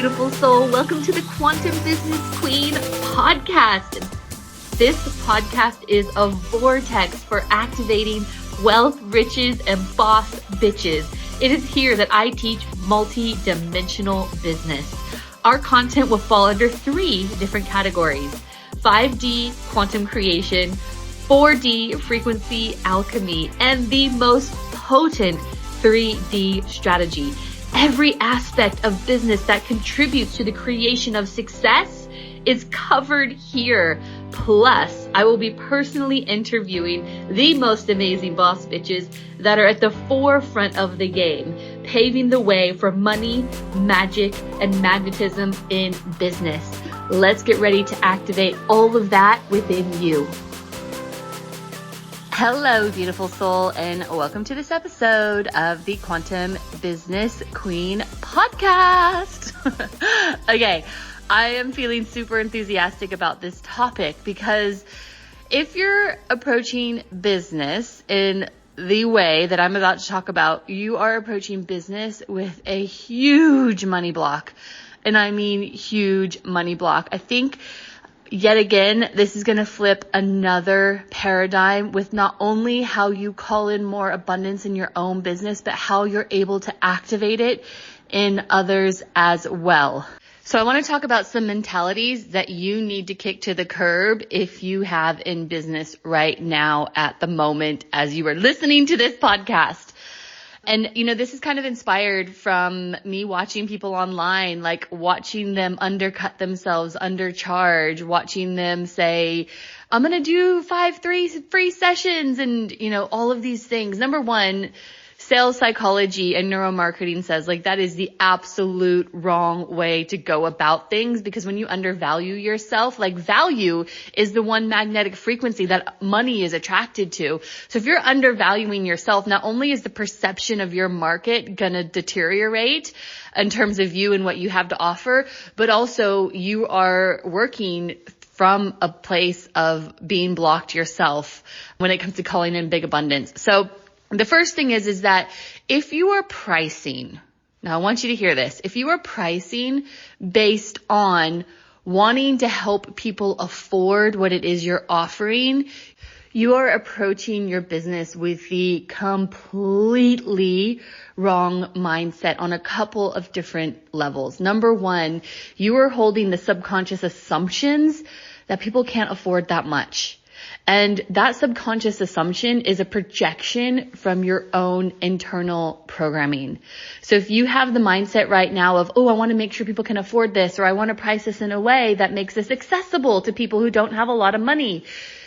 beautiful soul. Welcome to the Quantum Business Queen podcast. This podcast is a vortex for activating wealth, riches, and boss bitches. It is here that I teach multi-dimensional business. Our content will fall under 3 different categories: 5D quantum creation, 4D frequency alchemy, and the most potent 3D strategy. Every aspect of business that contributes to the creation of success is covered here. Plus, I will be personally interviewing the most amazing boss bitches that are at the forefront of the game, paving the way for money, magic, and magnetism in business. Let's get ready to activate all of that within you. Hello, beautiful soul, and welcome to this episode of the Quantum Business Queen podcast. Okay, I am feeling super enthusiastic about this topic because if you're approaching business in the way that I'm about to talk about, you are approaching business with a huge money block. And I mean huge money block. I think yet again, this is going to flip another paradigm with not only how you call in more abundance in your own business, but how you're able to activate it in others as well. So I want to talk about some mentalities that you need to kick to the curb if you have in business right now at the moment as you are listening to this podcast. And, this is kind of inspired from me watching people online, like watching them undercut themselves, undercharge, watching them say, I'm going to do 5 free sessions and, all of these things. Number one, sales psychology and neuromarketing says that is the absolute wrong way to go about things, because when you undervalue yourself, value is the one magnetic frequency that money is attracted to. So if you're undervaluing yourself, not only is the perception of your market going to deteriorate in terms of you and what you have to offer, but also you are working from a place of being blocked yourself when it comes to calling in big abundance. So the first thing is that if you are pricing, now I want you to hear this, if you are pricing based on wanting to help people afford what it is you're offering, you are approaching your business with the completely wrong mindset on a couple of different levels. Number one, you are holding the subconscious assumptions that people can't afford that much. And that subconscious assumption is a projection from your own internal programming. So if you have the mindset right now of, I want to make sure people can afford this, or I want to price this in a way that makes this accessible to people who don't have a lot of money,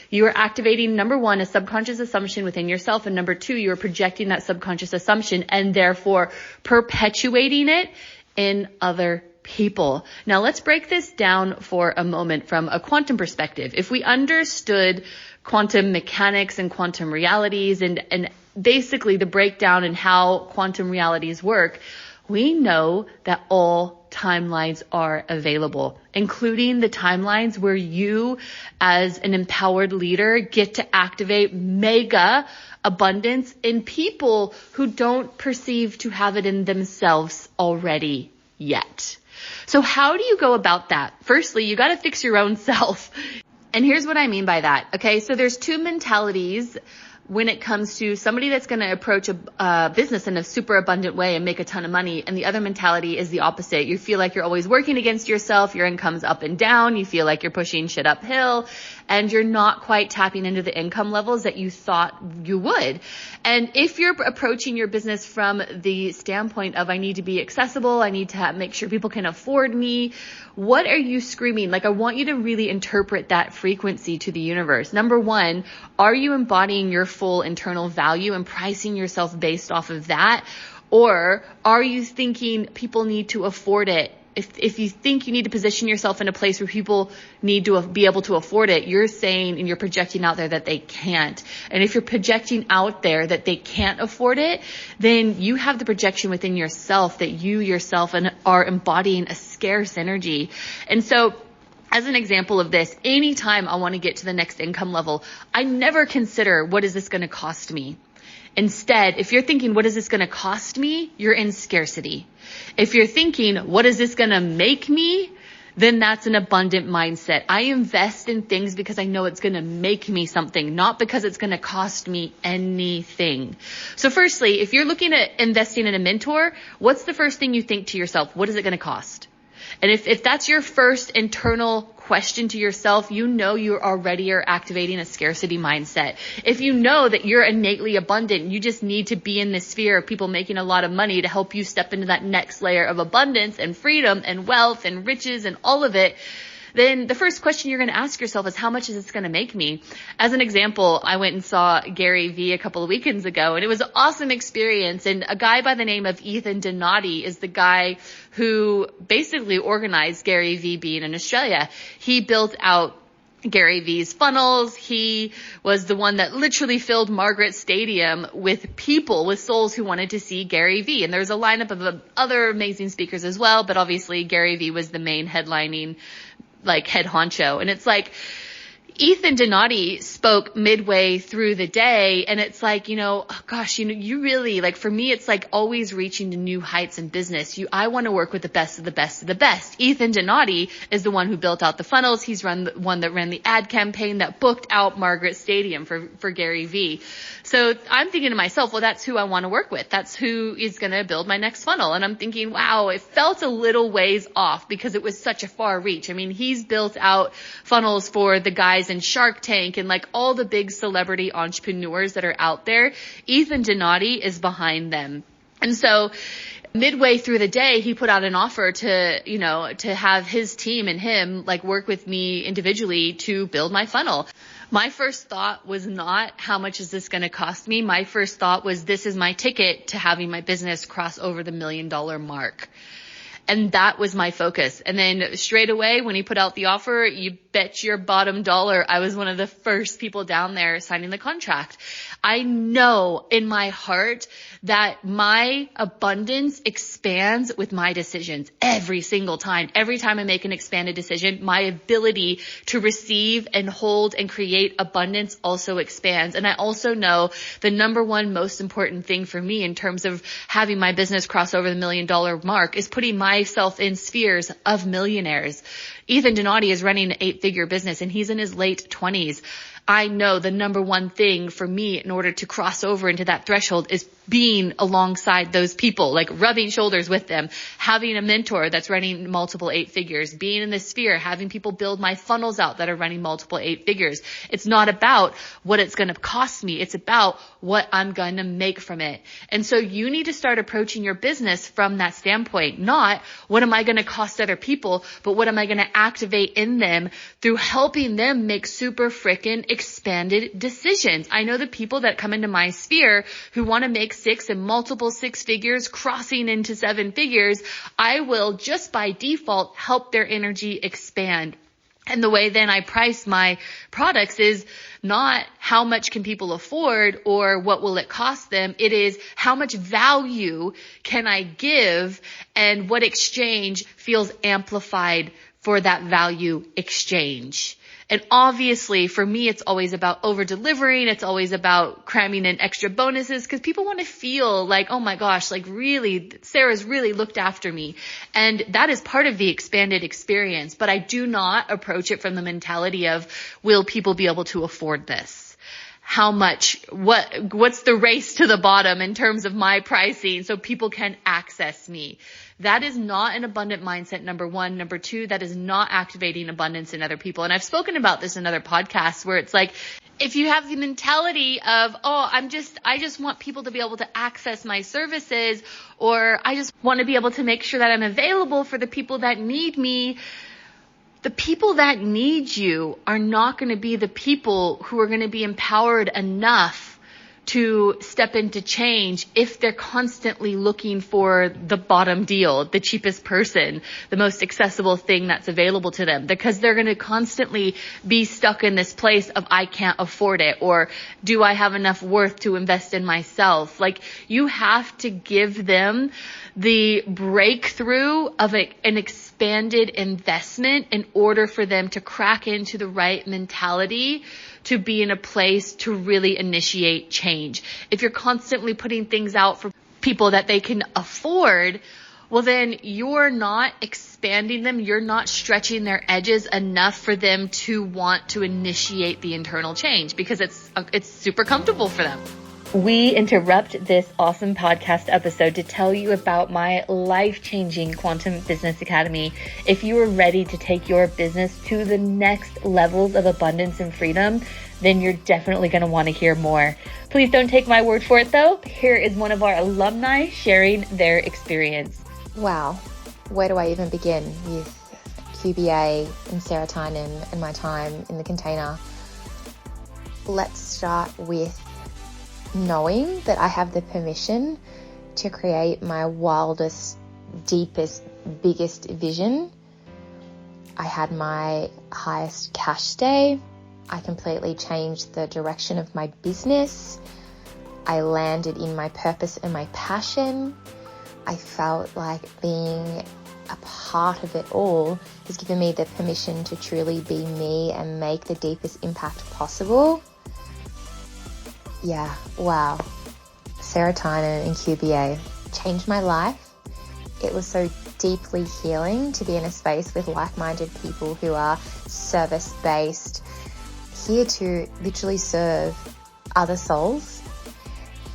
you are activating, number one, a subconscious assumption within yourself. And number two, you are projecting that subconscious assumption and therefore perpetuating it in other people. Now let's break this down for a moment from a quantum perspective. If we understood quantum mechanics and quantum realities and basically the breakdown and how quantum realities work, we know that all timelines are available, including the timelines where you as an empowered leader get to activate mega abundance in people who don't perceive to have it in themselves already yet. So how do you go about that? Firstly, you got to fix your own self. And here's what I mean by that. Okay. So there's 2 mentalities when it comes to somebody that's going to approach a business in a super abundant way and make a ton of money. And the other mentality is the opposite. You feel like you're always working against yourself. Your income's up and down. You feel like you're pushing shit uphill and you're not quite tapping into the income levels that you thought you would. And if you're approaching your business from the standpoint of, I need to be accessible, I need to make sure people can afford me, what are you screaming? I want you to really interpret that frequency to the universe. Number one, are you embodying your full internal value and pricing yourself based off of that? Or are you thinking people need to afford it? If you think you need to position yourself in a place where people need to be able to afford it, you're saying and you're projecting out there that they can't. And if you're projecting out there that they can't afford it, then you have the projection within yourself that you yourself are embodying a scarce energy. And so as an example of this, anytime I want to get to the next income level, I never consider what is this going to cost me. Instead, if you're thinking, what is this going to cost me? You're in scarcity. If you're thinking, what is this going to make me? Then that's an abundant mindset. I invest in things because I know it's going to make me something, not because it's going to cost me anything. So firstly, if you're looking at investing in a mentor, what's the first thing you think to yourself? What is it going to cost? And if that's your first internal question to yourself, you know you already are activating a scarcity mindset. If you know that you're innately abundant, you just need to be in this sphere of people making a lot of money to help you step into that next layer of abundance and freedom and wealth and riches and all of it, then the first question you're going to ask yourself is, how much is this going to make me? As an example, I went and saw Gary Vee a couple of weekends ago, and it was an awesome experience. And a guy by the name of Ethan Donati is the guy who basically organized Gary Vee being in Australia. He built out Gary Vee's funnels. He was the one that literally filled Margaret Stadium with people, with souls who wanted to see Gary Vee. And there's a lineup of other amazing speakers as well, but obviously Gary Vee was the main headlining head honcho. And it's like, Ethan Donati spoke midway through the day, and it's like, you really, for me, it's like always reaching to new heights in business. I want to work with the best of the best of the best. Ethan Donati is the one who built out the funnels. He's the one that ran the ad campaign that booked out Margaret Stadium for Gary Vee. So I'm thinking to myself, well, that's who I want to work with. That's who is going to build my next funnel. And I'm thinking, wow, it felt a little ways off because it was such a far reach. I mean, he's built out funnels for the guys in Shark Tank and all the big celebrity entrepreneurs that are out there. Ethan Donati is behind them. And so midway through the day, he put out an offer to have his team and him work with me individually to build my funnel. My first thought was not, how much is this going to cost me? My first thought was, this is my ticket to having my business cross over the $1 million mark. And that was my focus. And then straight away, when he put out the offer, you bet your bottom dollar I was one of the first people down there signing the contract. I know in my heart that my abundance expands with my decisions every single time. Every time I make an expanded decision, my ability to receive and hold and create abundance also expands. And I also know the number one most important thing for me in terms of having my business cross over the $1 million mark is putting myself in spheres of millionaires. Ethan Donati is running an 8-figure business, and he's in his late 20s. I know the number one thing for me in order to cross over into that threshold is being alongside those people, rubbing shoulders with them, having a mentor that's running multiple 8 figures, being in this sphere, having people build my funnels out that are running multiple 8 figures. It's not about what it's going to cost me. It's about what I'm going to make from it. And so you need to start approaching your business from that standpoint, not what am I going to cost other people, but what am I going to activate in them through helping them make super frickin' expanded decisions. I know the people that come into my sphere who want to make 6 and multiple 6 figures, crossing into 7 figures. I will just by default help their energy expand. And the way then I price my products is not how much can people afford or what will it cost them. It is how much value can I give and what exchange feels amplified for that value exchange. And obviously for me, it's always about over delivering. It's always about cramming in extra bonuses because people want to feel like, oh my gosh, really, Sarah's really looked after me. And that is part of the expanded experience. But I do not approach it from the mentality of, will people be able to afford this? How much, what's the race to the bottom in terms of my pricing so people can access me? That is not an abundant mindset, number one. Number two, that is not activating abundance in other people. And I've spoken about this in other podcasts where it's if you have the mentality of, I just want people to be able to access my services, or I just want to be able to make sure that I'm available for the people that need me. The people that need you are not going to be the people who are going to be empowered enough to step into change if they're constantly looking for the bottom deal, the cheapest person, the most accessible thing that's available to them, because they're going to constantly be stuck in this place of I can't afford it, or do I have enough worth to invest in myself? You have to give them the breakthrough of an expanded investment in order for them to crack into the right mentality to be in a place to really initiate change. If you're constantly putting things out for people that they can afford, well, then you're not expanding them. You're not stretching their edges enough for them to want to initiate the internal change because it's super comfortable for them. We interrupt this awesome podcast episode to tell you about my life-changing Quantum Business Academy. If you are ready to take your business to the next levels of abundance and freedom, then you're definitely going to want to hear more. Please don't take my word for it though. Here is one of our alumni sharing their experience. Wow, where do I even begin with QBA and Sarah Tynan and my time in the container? Let's start with knowing that I have the permission to create my wildest, deepest, biggest vision. I had my highest cash day. I completely changed the direction of my business. I landed in my purpose and my passion. I felt like being a part of it all has given me the permission to truly be me and make the deepest impact possible. Yeah, wow. Sarah Tynan and QBA changed my life. It was so deeply healing to be in a space with like-minded people who are service-based, here to literally serve other souls,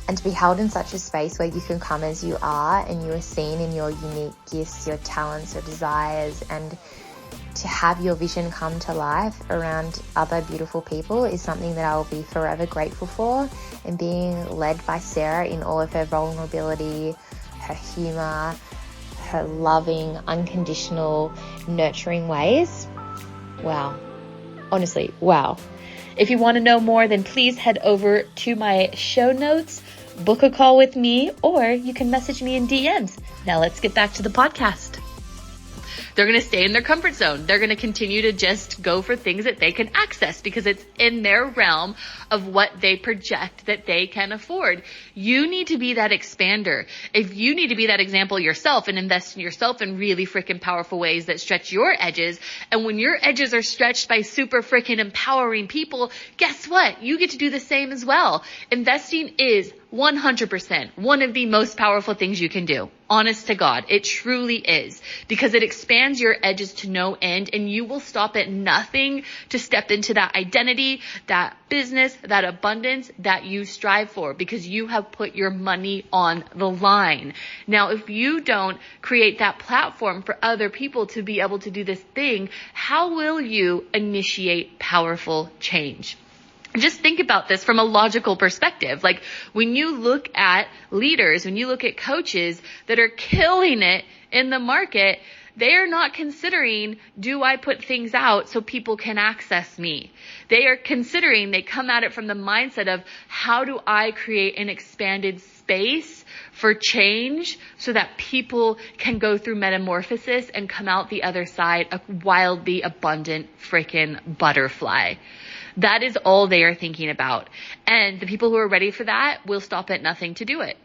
and to be held in such a space where you can come as you are and you are seen in your unique gifts, your talents, your desires, and to have your vision come to life around other beautiful people is something that I will be forever grateful for. And being led by Sarah in all of her vulnerability, her humor, her loving, unconditional, nurturing ways. Wow. Honestly, wow. If you want to know more, then please head over to my show notes, book a call with me, or you can message me in DMs. Now let's get back to the podcast. They're going to stay in their comfort zone. They're going to continue to just go for things that they can access because it's in their realm of what they project that they can afford. You need to be that expander. If you need to be that example yourself and invest in yourself in really freaking powerful ways that stretch your edges, and when your edges are stretched by super freaking empowering people, guess what? You get to do the same as well. Investing is 100% one of the most powerful things you can do. Honest to God, it truly is, because it expands your edges to no end, and you will stop at nothing to step into that identity, that business, that abundance that you strive for, because you have put your money on the line. Now, if you don't create that platform for other people to be able to do this thing, how will you initiate powerful change? Just think about this from a logical perspective. Like when you look at leaders, when you look at coaches that are killing it in the market, they are not considering, do I put things out so people can access me? They are considering, they come at it from the mindset of, how do I create an expanded space for change so that people can go through metamorphosis and come out the other side a wildly abundant freaking butterfly. That is all they are thinking about. And the people who are ready for that will stop at nothing to do it.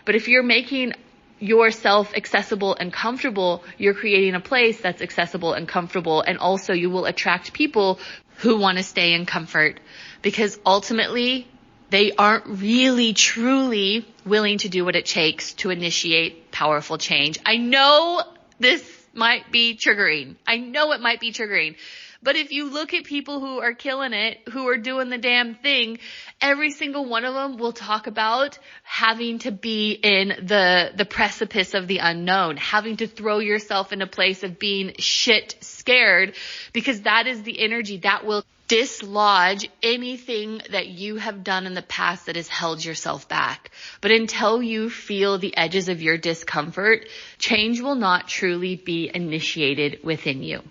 But if you're making yourself accessible and comfortable, you're creating a place that's accessible and comfortable. And also you will attract people who want to stay in comfort, because ultimately they aren't really truly willing to do what it takes to initiate powerful change. I know this might be triggering. I know it might be triggering. But if you look at people who are killing it, who are doing the damn thing, every single one of them will talk about having to be in the precipice of the unknown, having to throw yourself in a place of being shit scared, because that is the energy that will dislodge anything that you have done in the past that has held yourself back. But until you feel the edges of your discomfort, change will not truly be initiated within you.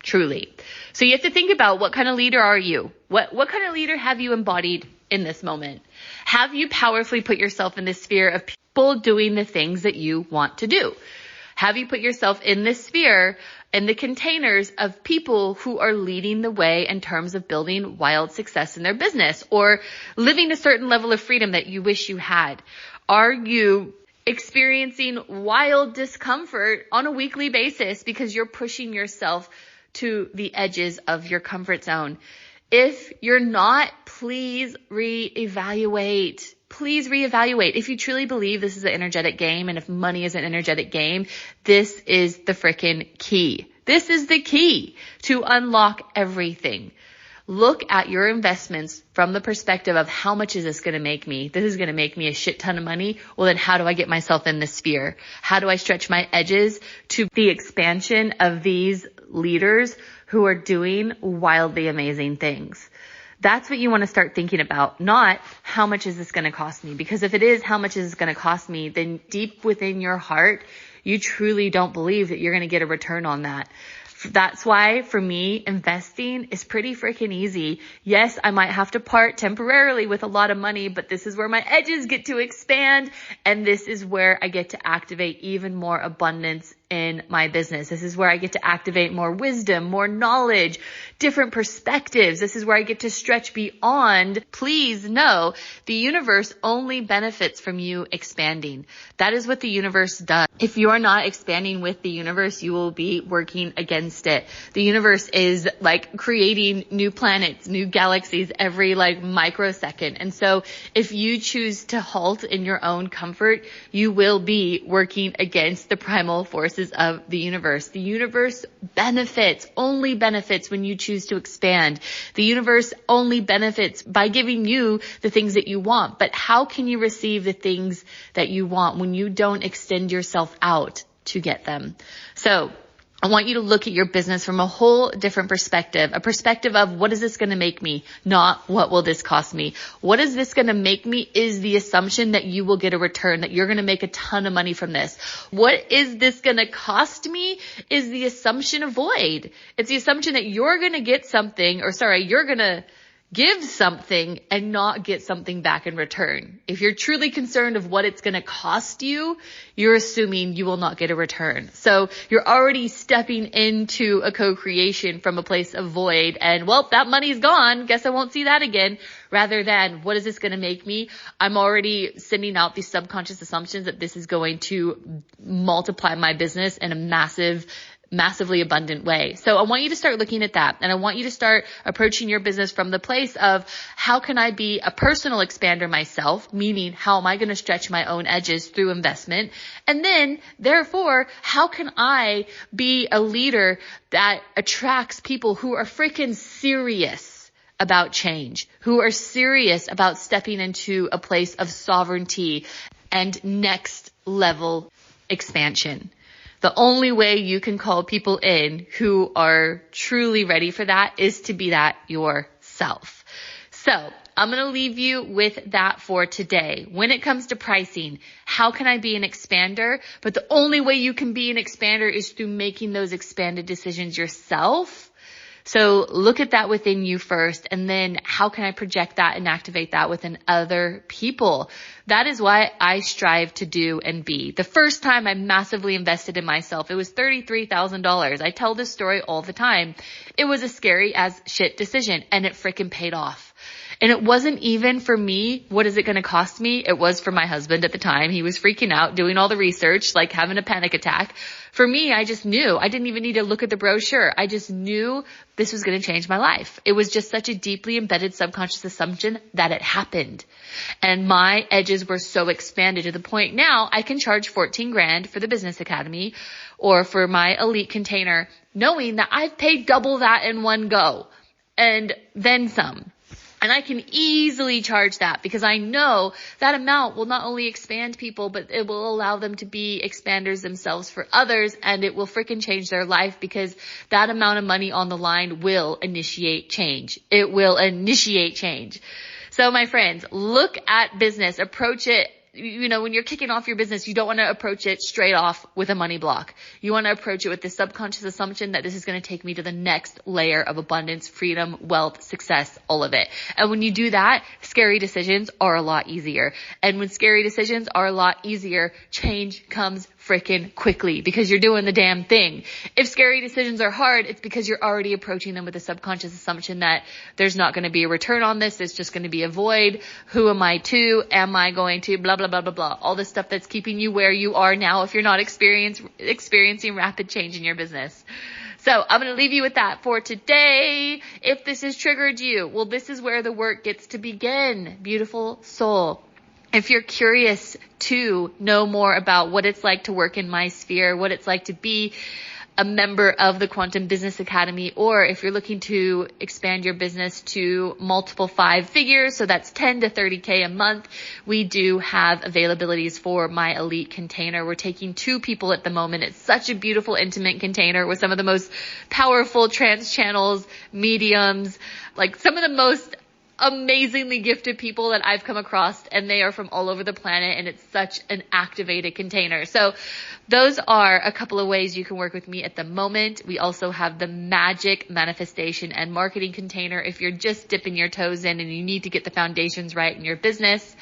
Truly. So you have to think about, what kind of leader are you? What kind of leader have you embodied in this moment? Have you powerfully put yourself in the sphere of people doing the things that you want to do? Have you put yourself in this sphere, in the containers of people who are leading the way in terms of building wild success in their business, or living a certain level of freedom that you wish you had? Are you experiencing wild discomfort on a weekly basis because you're pushing yourself to the edges of your comfort zone? If you're not, please reevaluate. Please reevaluate. If you truly believe this is an energetic game, and if money is an energetic game, this is the freaking key. This is the key to unlock everything. Look at your investments from the perspective of how much is this going to make me? This is going to make me a shit ton of money. Well, then how do I get myself in this sphere? How do I stretch my edges to the expansion of these leaders who are doing wildly amazing things? That's what you want to start thinking about, not how much is this going to cost me? Because if it is how much is this going to cost me, then deep within your heart, you truly don't believe that you're going to get a return on that. That's why for me, investing is pretty freaking easy. Yes, I might have to part temporarily with a lot of money, but this is where my edges get to expand. And this is where I get to activate even more abundance in my business. This is where I get to activate more wisdom, more knowledge, different perspectives. This is where I get to stretch beyond. Please know the universe only benefits from you expanding. That is what the universe does. If you are not expanding with the universe, you will be working against it. The universe is like creating new planets, new galaxies every like microsecond. And so if you choose to halt in your own comfort, you will be working against the primal forces of the universe. The universe only benefits when you choose to expand. The universe only benefits by giving you the things that you want. But how can you receive the things that you want when you don't extend yourself out to get them? So I want you to look at your business from a whole different perspective, a perspective of what is this going to make me, not what will this cost me. What is this going to make me is the assumption that you will get a return, that you're going to make a ton of money from this. What is this going to cost me is the assumption of void. It's the assumption that you're going to get something, you're going to give something and not get something back in return. If you're truly concerned of what it's going to cost you, you're assuming you will not get a return. So you're already stepping into a co-creation from a place of void and, well, that money's gone. Guess I won't see that again. Rather than, what is this going to make me? I'm already sending out these subconscious assumptions that this is going to multiply my business in a massively abundant way. So I want you to start looking at that. And I want you to start approaching your business from the place of, how can I be a personal expander myself? Meaning, how am I going to stretch my own edges through investment? And then, therefore, how can I be a leader that attracts people who are freaking serious about change, who are serious about stepping into a place of sovereignty and next level expansion? The only way you can call people in who are truly ready for that is to be that yourself. So I'm going to leave you with that for today. When it comes to pricing, how can I be an expander? But the only way you can be an expander is through making those expanded decisions yourself. So look at that within you first, and then how can I project that and activate that within other people? That is what I strive to do and be. The first time I massively invested in myself, it was $33,000. I tell this story all the time. It was a scary as shit decision, and it freaking paid off. And it wasn't even for me, what is it going to cost me? It was for my husband at the time. He was freaking out, doing all the research, like having a panic attack. For me, I just knew. I didn't even need to look at the brochure. I just knew this was going to change my life. It was just such a deeply embedded subconscious assumption that it happened. And my edges were so expanded to the point now I can charge 14 grand for the Business Academy or for my elite container, knowing that I've paid double that in one go and then some. And I can easily charge that because I know that amount will not only expand people, but it will allow them to be expanders themselves for others, and it will freaking change their life because that amount of money on the line will initiate change. It will initiate change. So my friends, look at business, approach it. When you're kicking off your business, you don't want to approach it straight off with a money block. You want to approach it with the subconscious assumption that this is going to take me to the next layer of abundance, freedom, wealth, success, all of it. And when you do that, scary decisions are a lot easier. And when scary decisions are a lot easier, change comes freaking quickly because you're doing the damn thing. If scary decisions are hard, it's because you're already approaching them with a subconscious assumption that there's not going to be a return on this. It's just going to be a void. Who am I to? Am I going to? Blah, blah, blah, blah, blah. All the stuff that's keeping you where you are now if you're not experiencing rapid change in your business. So I'm going to leave you with that for today. If this has triggered you, well, this is where the work gets to begin. Beautiful soul. If you're curious to know more about what it's like to work in my sphere, what it's like to be a member of the Quantum Business Academy, or if you're looking to expand your business to multiple 5 figures, so that's 10 to 30K a month, we do have availabilities for my elite container. We're taking 2 people at the moment. It's such a beautiful, intimate container with some of the most powerful trance channels, mediums, like some of the most amazingly gifted people that I've come across, and they are from all over the planet, and it's such an activated container. So those are a couple of ways you can work with me at the moment. We also have the magic manifestation and marketing container if you're just dipping your toes in and you need to get the foundations right in your business.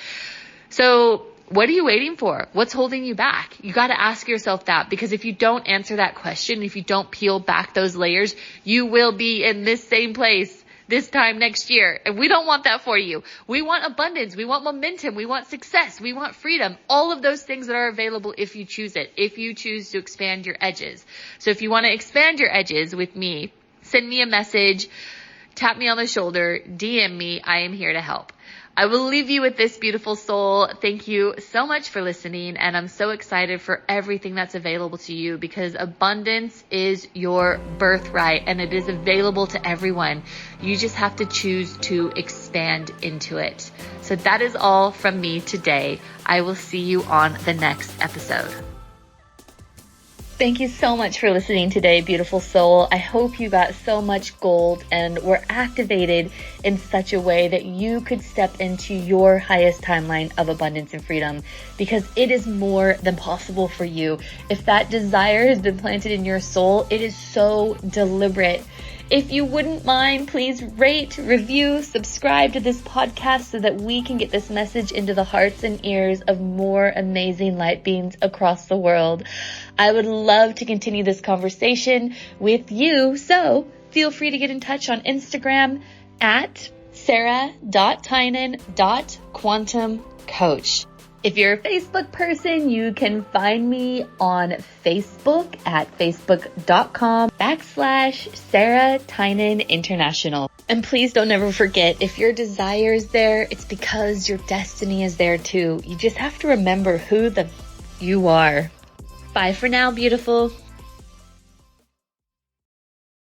So what are you waiting for? What's holding you back? You got to ask yourself that, because if you don't answer that question, if you don't peel back those layers, you will be in this same place this time next year. And we don't want that for you. We want abundance. We want momentum. We want success. We want freedom. All of those things that are available if you choose it, if you choose to expand your edges. So if you want to expand your edges with me, send me a message, tap me on the shoulder, DM me. I am here to help. I will leave you with this, beautiful soul. Thank you so much for listening. And I'm so excited for everything that's available to you, because abundance is your birthright and it is available to everyone. You just have to choose to expand into it. So that is all from me today. I will see you on the next episode. Thank you so much for listening today, beautiful soul. I hope you got so much gold and were activated in such a way that you could step into your highest timeline of abundance and freedom, because it is more than possible for you. If that desire has been planted in your soul, it is so deliberate. If you wouldn't mind, please rate, review, subscribe to this podcast so that we can get this message into the hearts and ears of more amazing light beings across the world. I would love to continue this conversation with you, so feel free to get in touch on Instagram at sarah.tynan.quantumcoach. If you're a Facebook person, you can find me on Facebook at facebook.com/Sarah Tynan International. And please don't ever forget, if your desire is there, it's because your destiny is there too. You just have to remember who you are. Bye for now, beautiful.